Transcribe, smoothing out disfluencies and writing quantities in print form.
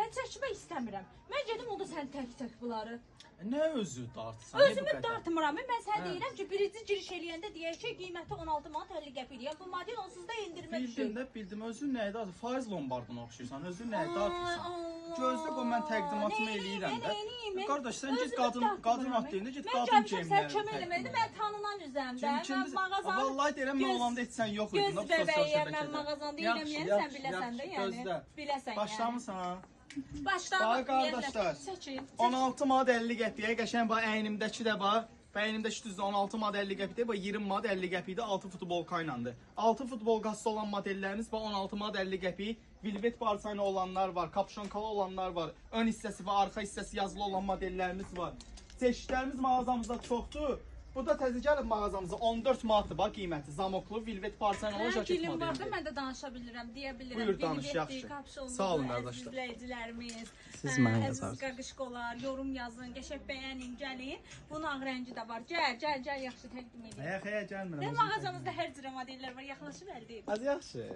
Mən çəkmək istəmirəm. Mən gedim o da sən tək bunları. Nə özü dartsan? Özümü dartmıram. Mən sənə deyirəm ki, birinci giriş eləyəndə deyək ki, qiyməti 16 manat 50 qəpikdir. Bu model onsuz da endirmə düşür. Bildim. Özün nəyə dartırsan? Faiz lombardına oxşuyursan. Özün nəyə dartırsan? Gözlə qoy mən təqdimatımı eləyirəm də. Qardaş, sən get qadın haqqında get qadın geyimləri. Sən kömək eləməliydin. Mən tanınan üzəmdə. Mən mağazanın vallahi deyirəm mən olanda heç sən yox idin. Göz bəbəyi mən mağazanda deyirəm, yəni sən biləsən də, yəni. Biləsən yəni. Başlamısan? Başlamaq. Bax qardaşlar. 16 manat 50 qəpiyə qəşəng bax əynimdəki də bax. Əynimdəki düzdür 16 manat 50 qəpikdir. Bax 20 manat 50 qəpikdir. 6 futbolka ilədir. 6 futbolkası olan modellərimiz bax 16 manat 50 qəpik. Velvet parsayla olanlar var, kapşonkalı olanlar var. Ön hissəsi və arxa hissəsi yazılı olan modellərimiz var. Çeşidlərimiz mağazamızda çoxdur. Bu da təzə gəlib mağazamıza 14 manatdır bax qiyməti. Zamoklu velvet parsayla olan jaket modelidir. Var da mən də danışa bilirəm, deyə bilirəm. Buyur danış, yaxşı. Sağ olun qardaşlar. İzləyicilərimiz, siz mənə əziz yazarsınız. qaqışqolar, yorum yazın, qəşəng bəyənin, gəlin. Bunun ağ rəngi də var. Gəl, yaxşı təqdim edin. Xəyə gəlmirəm. Mağazamızda hər cürə modellər var, yaxınlaşıb əldə edin. Az yaxşı.